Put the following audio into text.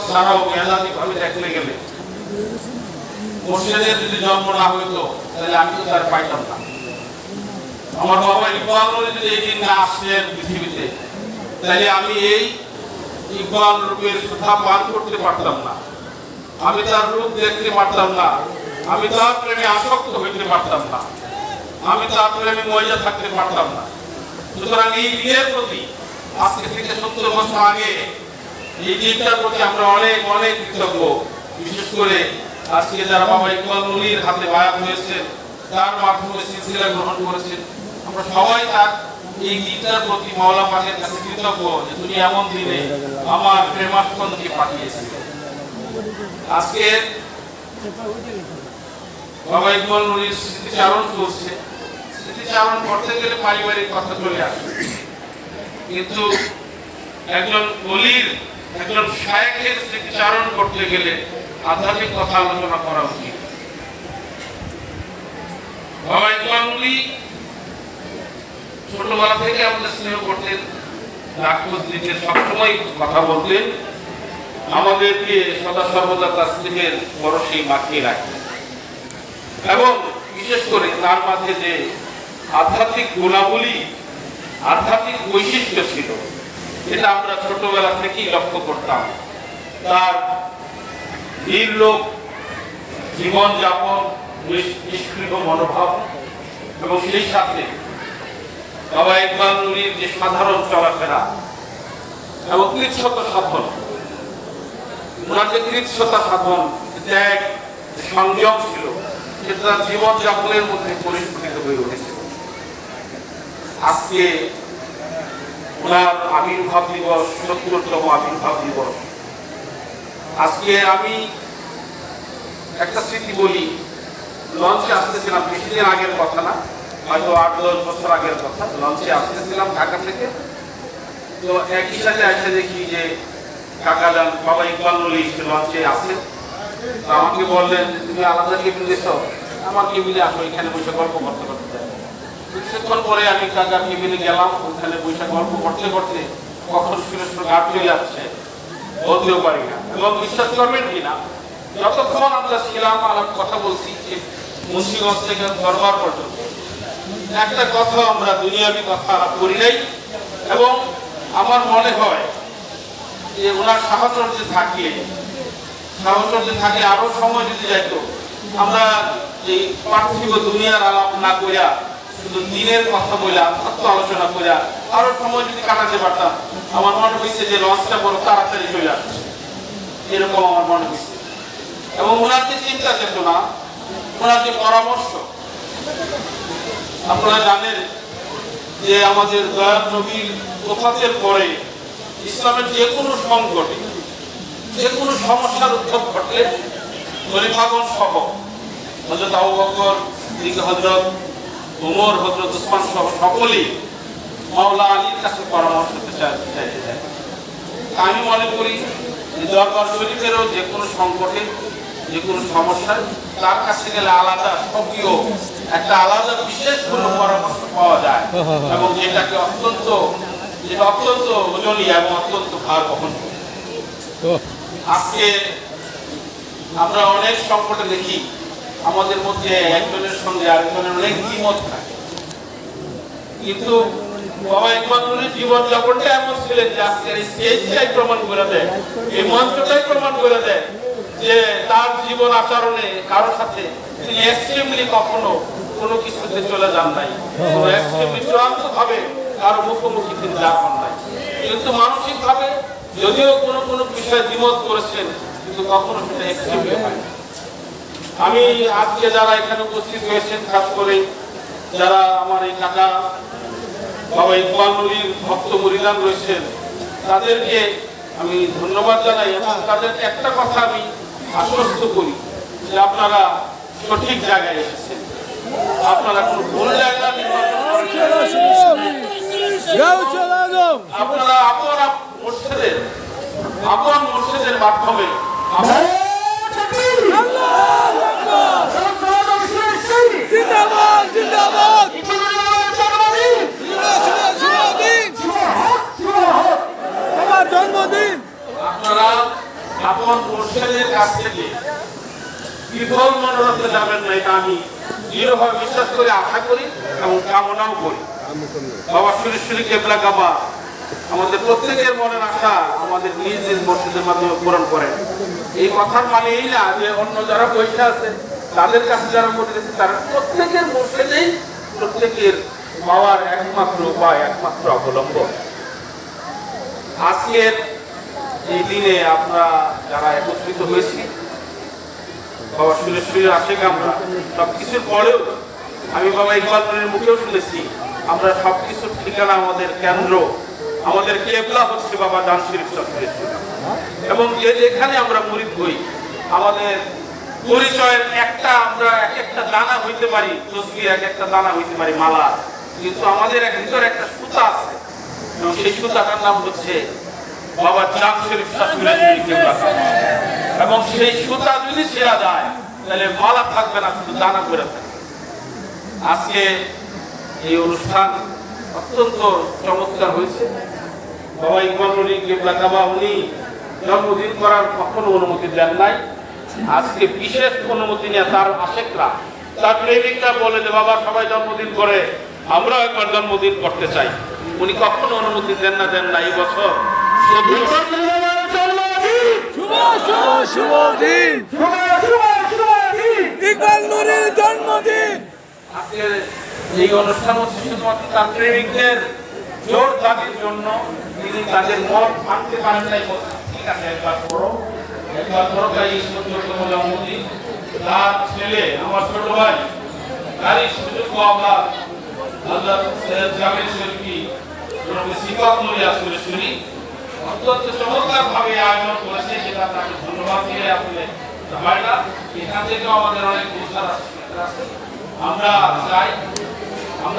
ছাড়াও মেধাবী ভাবে দেখতে গেলে মুর্শিদের যদি জন্ম না হইতো তাহলে আমি তো তার পাইতাম না। আমার বাবা ইকবাল যদি এই দিন না আসলেন পৃথিবীতে, তাহলে আমি এই ইকবাল রূপের সুধা পান করতে পারতাম না, আমি তার রূপ দেখতে পারতাম না, আমি তার প্রেমে আসক্ত হইতে পারতাম না, আমি তার প্রেমে মজা থাকতে পারতাম না। সুতরাং এই দিনের প্রতি আজকে থেকে 70 বছর আগে এই দিনটার প্রতি আমরা অনেক অনেক কৃতজ্ঞ। বিশেষ করে আজকে যারা বাবা ইকবাল নূরীর হাতে বায়াত হয়েছেন, তার মাধ্যমে সিলসিলা গ্রহণ করেছেন, আমরা সবাই তার এই দিনটার প্রতি মাওলা পাকের কাছে কৃতজ্ঞ যে তুমি এমন দিনে আমার প্রেমাস্পন্দকে পাঠিয়েছিলে। আজকে বাবা ইকবাল নূরীর স্মৃতিচারণ চলছে। স্মৃতিচারণ করতে গেলে পারিবারিক কথা চলে আসে, কিন্তু একজন ওলির, একজন শায়েখের স্মৃতিচারণ করতে গেলে আধ্যাত্মিক কথা আলোচনা করা উচিত। বাবা ইকবাল নূরী ছোটবেলা থেকে আমাদের স্নেহ করতেন, ডাকখোঁজ দিতেন, সবসময় কথা বলতেন, আমাদেরকে সদা সর্বদা তার স্নেহের পরশেই মাখিয়ে রাখতেন। এবং বিশেষ করে তার মাঝে যে আধ্যাত্মিক গুণাবলী, আধ্যাত্মিক বৈশিষ্ট্য ছিল, এটা আমরা ছোটবেলা থেকেই লক্ষ্য করতাম। তার নির্লোভ জীবনযাপন, নিষ্ক্রিয় মনোভাব, এবং সেই সাথে বাবা ইকবাল নূরীর যে সাধারণ চলাফেরা এবং কৃচ্ছতা সাধন, ওনার যে কৃচ্ছতা সাধন, ত্যাগ, সংযম ছিল, সেটা জীবনযাপনের মধ্যে পরিস্ফুটিত হয়ে উঠেছে। আজকে ওনার আবির্ভাব দিবস, ৭০তম আবির্ভাব দিবস। আজকে আমি একটা স্মৃতি বলি। লঞ্চে আসতেছিলাম, বেশি দিন আগের কথা না, হয়তো ৮-১০ বছর আগের কথা। লঞ্চে আসতেছিলাম ঢাকা থেকে, তো একই সাথে এসে দেখি যে কাকা যান বাবা ইকবাল নূরী লঞ্চে আসেন। আমাকে বললেন তুমি আলাদা কেবিন দিয়েছ, আমার কেবিনে আসো, এখানে বসে গল্প করতে করতে যাই। কিছুক্ষণ পরে আমি কাকার কেবিনে গেলাম, ওখানে বসে গল্প করতে করতে কখন সুরেন্দ্র ঘাট চলে যাচ্ছে বলতেও পারি না। এবং বিশ্বাস করবেন কিনা, যতক্ষণ আমরা ছিলাম আলাপ কথা বলছি মুন্সিগঞ্জ থেকে দরবার পর্যন্ত, একটা কথা আমরা দুনিয়াবি কথা আলাপ করি নাই। এবং আমার মনে হয় যে ওনার সাহচর্যে থাকলে আরো সময় যদি যাইত, আমরা এই পার্থিব দুনিয়ার আলাপ না করিয়া শুধু দিনের কথা বলে আত্ম আলোচনা করিয়া আরো সময় যদি কাটাতে পারতাম, আমার মনে হয়েছে যে লঞ্চটা বড় তাড়াতাড়ি চলে আসছে, এরকম আমার মনে হয়েছে। এবং ওনার যে চিন্তা চেতনা, ওনার যে পরামর্শ, আপনারা জানেন যে আমাদের দয়ার নবীর ওফাতের পরে ইসলামের যে কোনো সংকটে, যে কোনো সমস্যার উদ্ভব ঘটলে খলিফাগণ সহ হযরত আবু বকর, হযরত ওমর, হযরত ওসমান সহ সকলেই মাওলা আলীর কাছে পরামর্শ চাইতে যায়। আমি মনে করি যে দরবার শরীফেরও যে কোনো সংকটে, যে কোনো সমস্যায় তার কাছে গেলে আলাদা স্বকীয় একটা আলাদা বিশেষ কোনো পরামর্শ পাওয়া যায়, এবং যেটাকে অত্যন্ত ওজনীয় এবং অত্যন্ত ভার বহন করে। আজকে আমরা অনেক সংকটে দেখি আমাদের মধ্যে একজনের সঙ্গে আরেকজনের অনেক দ্বিমত থাকে, কিন্তু বাবা ইকবাল নূরীর জীবনযাপনটা এমন ছিলেন যে আজকের এই স্টেজটাই প্রমাণ করে দেয়, এই মঞ্চটাই প্রমাণ করে দেয় যে তার জীবন আচরণে কারোর সাথে তিনি এক্সট্রিমলি কখনো কোনো কিছুতে চলে যান নাই, এক্সট্রিমলি চূড়ান্ত ভাবে কারো মুখোমুখি তিনি যান নাই। কিন্তু মানসিক ভাবে যদিও কোনো কোনো বিষয়ে দ্বিমত করেছেন, কিন্তু কখনো সেটা এক্সট্রিমলি হয়। আমি আজকে যারা এখানে উপস্থিত হয়েছেন, খাস করে যারা আমার এই কাকা বাবা ইকবাল নূরীর ভক্ত মুরিদান রয়েছেন, তাদেরকে আমি ধন্যবাদ জানাই এবং তাদেরকে একটা কথা আমি আশ্বস্ত করি যে আপনারা সঠিক জায়গায় এসেছেন, আপনারা কোনো ভুল জায়গা নির্বাচন করেন। আপনারা আপন মুর্শিদের মাধ্যমে আপনারা আপন মুর্শিদের কাছ থেকে বিফল মনোরথে যাবেন না, এটা আমি দৃঢ়ভাবে বিশ্বাস করি, আশা করি এবং কামনাও করি। বাবা সুরেশ্বরী কেবলা কাবা আমাদের প্রত্যেকের মনের আশা আমাদের নিজ নিজ মসজিদের মাধ্যমে পূরণ করেন। এই কথার মানে এই না যে অন্য যারা পয়সা আছে তাদের কাছে যারা মসজিদ আছে তারা প্রত্যেকের মসজিদেই প্রত্যেকের পাওয়ার একমাত্র উপায়, একমাত্র অবলম্বন। আজকের এই দিনে আমরা যারা একত্রিত হয়েছি বাবা সুরেশ্বরীর আশেখ, আমরা সবকিছুর পরেও আমি বাবা ইকবাল নুরের মুখেও শুনেছি আমরা সবকিছুর ঠিকানা, আমাদের কেন্দ্র, আমাদের কেবলা হচ্ছে বাবা জান শরীফ সুরেশ্বরী। এবং যে যেখানে আমরা মুরিদ হই আমাদের পরিচয়ের একটা, আমরা এক একটা দানা হইতে পারি, তসবিহ এক একটা দানা হইতে পারি মালা, কিন্তু আমাদের ভিতরে একটা সুতা আছে এবং সেই সুতাটার নাম হচ্ছে বাবা জান শরীফ সুরেশ্বরী কেবলা। এবং সেই সুতা যদি ছেঁড়া যায় তাহলে মালা থাকবে না, শুধু দানা করে থাকবে। আজকে এই অনুষ্ঠান অত্যন্ত চমৎকার হয়েছে। বাবা ইকবাল নুরী কেবলা কাবা উনি জন্মদিন করার কখনো অনুমতি দেন নাই। আজকে বিশেষ অনুমতি নিয়ে তার আশেকরা, তার প্রেমিকরা বলে যে বাবা সবাই জন্মদিন করে, আমরাও একবার জন্মদিন করতে চাই। উনি কখনো অনুমতি দেন না এই বছর ইকবাল নুরের জন্মদিন। আজকের এই অনুষ্ঠান হচ্ছে শুধুমাত্র তার প্রেমিকদের জোর দাবির জন্য। তিনি তাদের মত ভাঙতে পারেন নাই। ঠিক আছে, একবার করো তাই চোদ্দতম জন্মদিন। তার ছেলে আমার ছোট ভাই তারই সুযোগ আল্লাহ সৈয়দ জামিল শরীফি সিফাত নুরিয়া সুরেশ্বরী অত্যন্ত চমৎকার ভাবে আয়োজন করেছে, যেটা তাকে ধন্যবাদ দিয়ে আসলে হয় না। এখান থেকেও আমাদের অনেক বুঝার আছে। আমরা চাই